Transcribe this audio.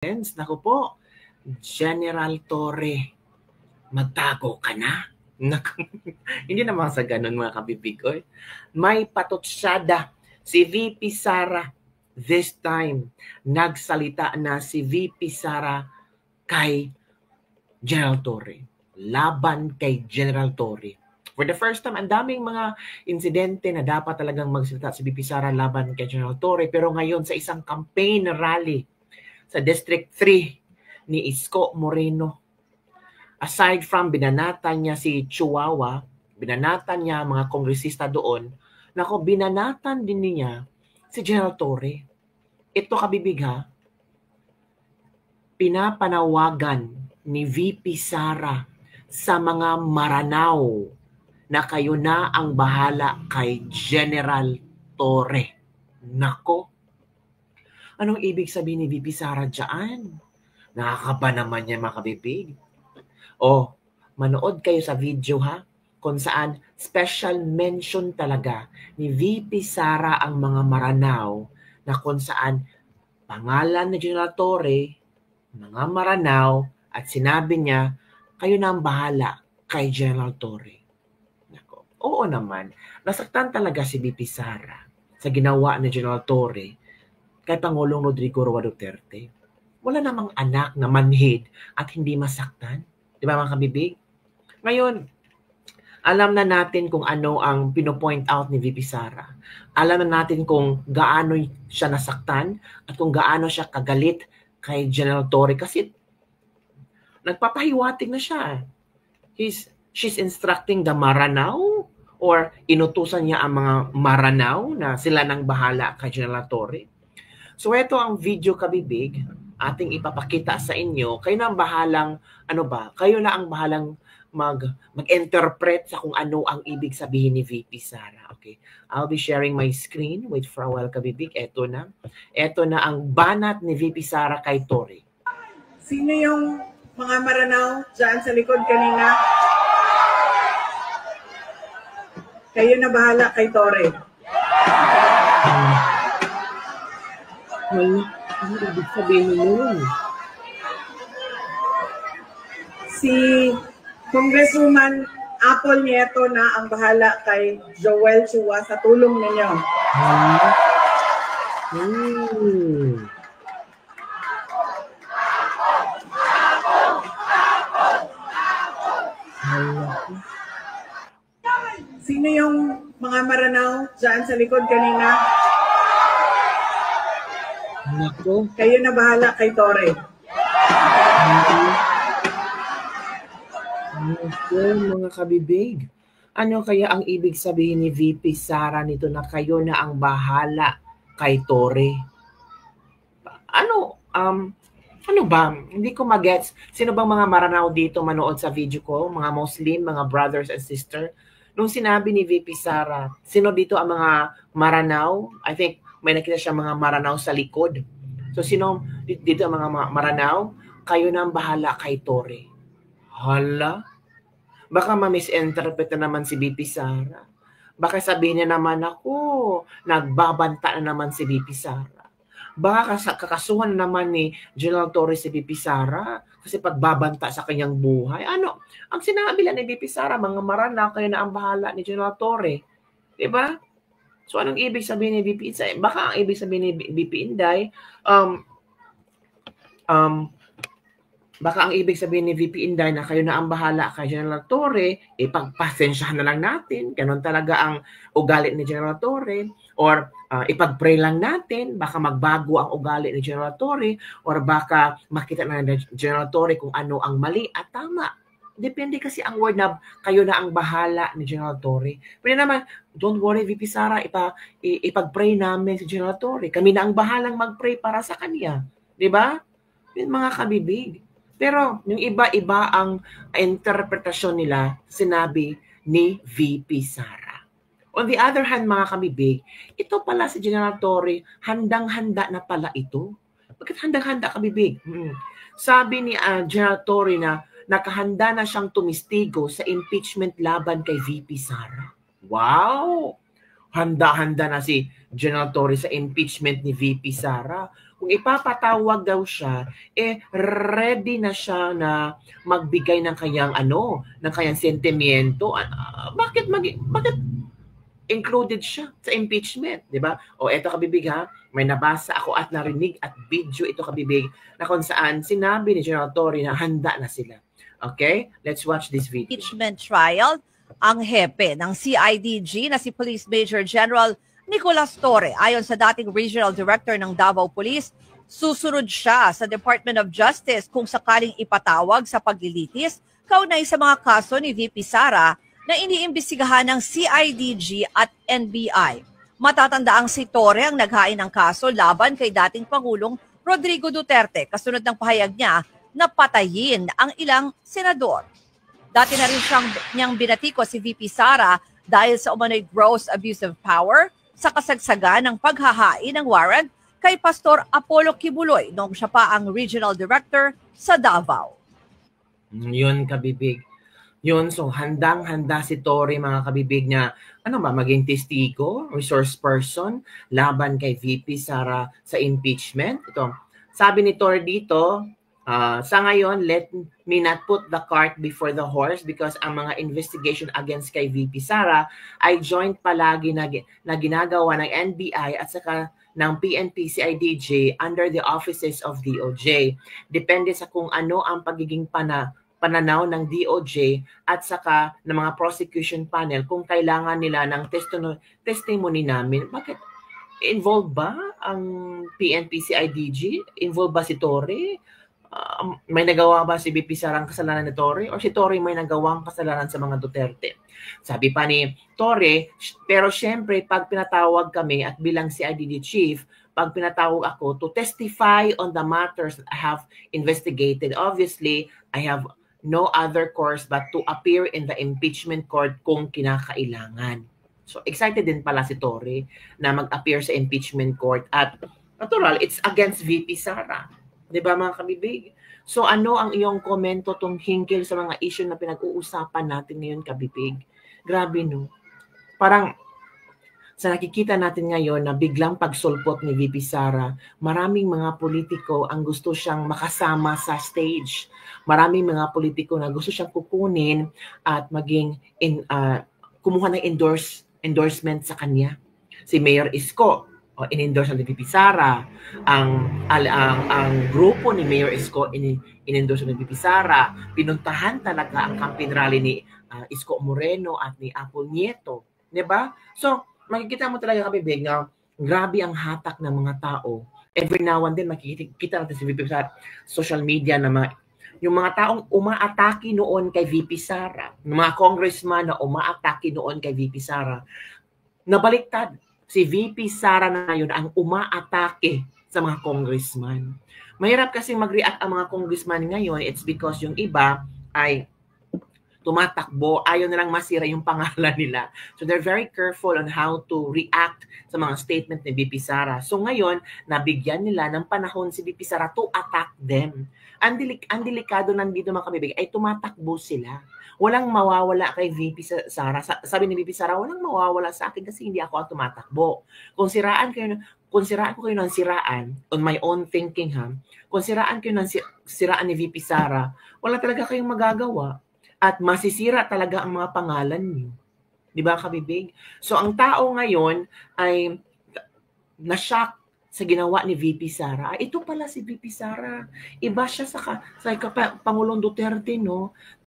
Naku po, General Torre, magtago ka na? Naku, hindi naman sa ganun mga kabibig. Oy. May patutsyada si VP Sara. This time, nagsalita na si VP Sara kay General Torre. Laban kay General Torre. For the first time, ang daming mga insidente na dapat talagang magsalita si VP Sara laban kay General Torre. Pero ngayon sa isang campaign rally sa District 3, ni Isko Moreno. Aside from binanatan niya si Chihuahua, binanatan niya mga kongresista doon, nako binanatan din niya si General Torre. Ito kabibig ha, pinapanawagan ni VP Sara sa mga Maranao na kayo na ang bahala kay General Torre. Nako, anong ibig sabihin ni VP Sara dyan? Nakakaba naman yan mga kabibig. O, manood kayo sa video ha, kung saan special mention talaga ni VP Sara ang mga Maranao na kung saan pangalan ni General Torre, mga Maranao, at sinabi niya, kayo na ang bahala kay General Torre. Nako. Oo naman, nasaktan talaga si VP Sara sa ginawa ni General Torre kay Pangulong Rodrigo Roa Duterte. Wala namang anak na manhid at hindi masaktan. Di ba mga kabibig? Ngayon, alam na natin kung ano ang pinopoint out ni VP Sara. Alam na natin kung gaano siya nasaktan at kung gaano siya kagalit kay General Torre kasi nagpapahiwatig na siya. She's instructing the Maranao or inutusan niya ang mga Maranao na sila nang bahala kay General Torre. So ito ang video kabibig, ating ipapakita sa inyo. Kayo na ang bahalang, kayo na ang bahalang mag-interpret sa kung ano ang ibig sabihin ni VP Sara. Okay. I'll be sharing my screen. Wait for a while, kabibig. Ito na. Ito na ang banat ni VP Sara kay Torre. Sino yung mga Maranao dyan sa likod kanina? Kayo na bahala kay Torre. Ano ibig sabihin nun? Si Congresswoman Apple Nieto na ang bahala kay Joel Chua sa tulong ninyo. Sino yung mga Maranao dyan sa likod kanina? Nako. Kayo na bahala kay Torre. Nako, mga kabibig. Ano kaya ang ibig sabihin ni VP Sara nito na kayo na ang bahala kay Torre? Ano ba? Hindi ko magets. Sino bang mga Maranao dito manood sa video ko? Mga Muslim, mga brothers and sisters? Nung sinabi ni VP Sara, sino dito ang mga Maranao? I think may nakita siya mga Maranao sa likod. So, sino dito ang mga Maranao? Kayo na ang bahala kay Torre. Hala? Baka ma-misinterpret na naman si VP Sara. Baka sabihin niya naman ako, nagbabanta na naman si VP Sara. Baka kakasuhan na naman ni General Torre si VP Sara kasi pagbabanta sa kanyang buhay. Ano? Ang sinabi lang ni VP Sara, mga Maranao, kayo na ang bahala ni General Torre. Diba? So, anong ibig sabihin ni VP Inday? Baka ang ibig sabihin ni VP Inday, baka ang ibig sabihin ni VP Inday na kayo na ang bahala kay General Torre, ipagpasensyahan na lang natin. Ganon talaga ang ugali ni General Torre. Or ipag-pray lang natin, baka magbago ang ugali ni General Torre. Or baka makita na ni General Torre kung ano ang mali at tama. Depende kasi ang word na kayo na ang bahala ni General Torre. Pero naman, don't worry VP Sara, ipag-pray namin si General Torre. Kami na ang bahalang mag-pray para sa kanya. Diba? Yung mga kabibig. Pero yung iba-iba ang interpretasyon nila sinabi ni VP Sara. On the other hand, mga kabibig, ito pala si General Torre, handang-handa na pala ito. Bakit handang-handa kabibig? Sabi ni General Torre na nakahanda na siyang tumistigo sa impeachment laban kay VP Sara. Wow! Handa-handa na si General Torre sa impeachment ni VP Sara. kung ipapatawag daw siya, ready na siya na magbigay ng kanyang ng kanyang sentimiento. Bakit included siya sa impeachment, di ba? O eto kabibig ha, may nabasa ako at narinig at video ito kabibig na kung saan sinabi ni General Torre na handa na sila. Okay? Let's watch this video. Impeachment trial, ang hepe ng CIDG na si Police Major General Nicolas Torre, ayon sa dating Regional Director ng Davao Police, susunod siya sa Department of Justice kung sakaling ipatawag sa paglilitis kaunay sa mga kaso ni VP Sara na iniimbestigahan ng CIDG at NBI. Matatandaang si Torre ang naghain ng kaso laban kay dating Pangulong Rodrigo Duterte kasunod ng pahayag niya na patayin ang ilang senador. Dati na rin niyang binatiko si VP Sara dahil sa umano'y gross abuse of power sa kasagsagan ng paghahain ng warrant kay Pastor Apollo Kibuloy noong siya pa ang Regional Director sa Davao. Yun kabibig. Yun, so handang-handa si Torre mga kabibig niya, maging testigo, resource person, laban kay VP Sara sa impeachment. Ito, sabi ni Torre dito, sa ngayon, let me not put the cart before the horse because ang mga investigation against kay VP Sara ay joint palagi na ginagawa ng NBI at saka ng PNP CIDG under the offices of DOJ. Depende sa kung ano ang pagiging pananaw ng DOJ at saka ng mga prosecution panel kung kailangan nila ng testimony namin. Bakit? Involved ba ang PNP CIDG? Involved ba si Torre? May nagawa ba si VP Sara ang kasalanan ni Torre? O si Torre may nagawang kasalanan sa mga Duterte? Sabi pa ni Torre, pero syempre pag pinatawag kami at bilang CIDG chief, pag pinatawag ako to testify on the matters that I have investigated, obviously, I have no other course but to appear in the impeachment court kung kinakailangan. So excited din pala si Torre na mag-appear sa impeachment court at natural, it's against VP Sara. Diba mga kabibig? So ano ang iyong komento tong hinggil sa mga issue na pinag-uusapan natin ngayon kabibig? Grabe no? Parang sa nakikita natin ngayon na biglang pagsulpot ni VP Sara, maraming mga politiko ang gusto siyang makasama sa stage. Maraming mga politiko na gusto siyang kukunin at maging kumuha ng endorsement sa kanya. Si Mayor Isko, in-endorse ni VP Sara, ang grupo ni Mayor Isko in-endorse ni VP Sara, pinuntahan talaga ang campaign rally ni Isko Moreno at ni Apple Nieto, 'di ba? So, makikita mo talaga kabibig na grabe ang hatak ng mga tao. Every now and then makikita natin si VP Sara social media na yung mga taong umaatake noon kay VP Sara, mga congressman na umaatake noon kay VP Sara, nabaliktad. Si VP Sara na yun ang umaatake sa mga congressman. Mahirap kasing mag-react ang mga congressman ngayon. It's because yung iba ay tumatakbo, ayaw nilang masira yung pangalan nila. So they're very careful on how to react sa mga statement ni VP Sara. So ngayon, nabigyan nila ng panahon si VP Sara to attack them. Ang delikado nandito mga kabibig ay tumatakbo sila. Walang mawawala kay VP Sara. Sabi ni VP Sara, walang mawawala sa akin kasi hindi ako ang tumatakbo. Kung siraan ko kayo ng siraan, on my own thinking kung siraan kayo ng siraan ni VP Sara, wala talaga kayong magagawa. At masisira talaga ang mga pangalan niyo. Di ba kabibig? So ang tao ngayon ay na-shock sa ginawa ni VP Sara. Ito pala si VP Sara. Iba siya sa Pangulong Duterte, no?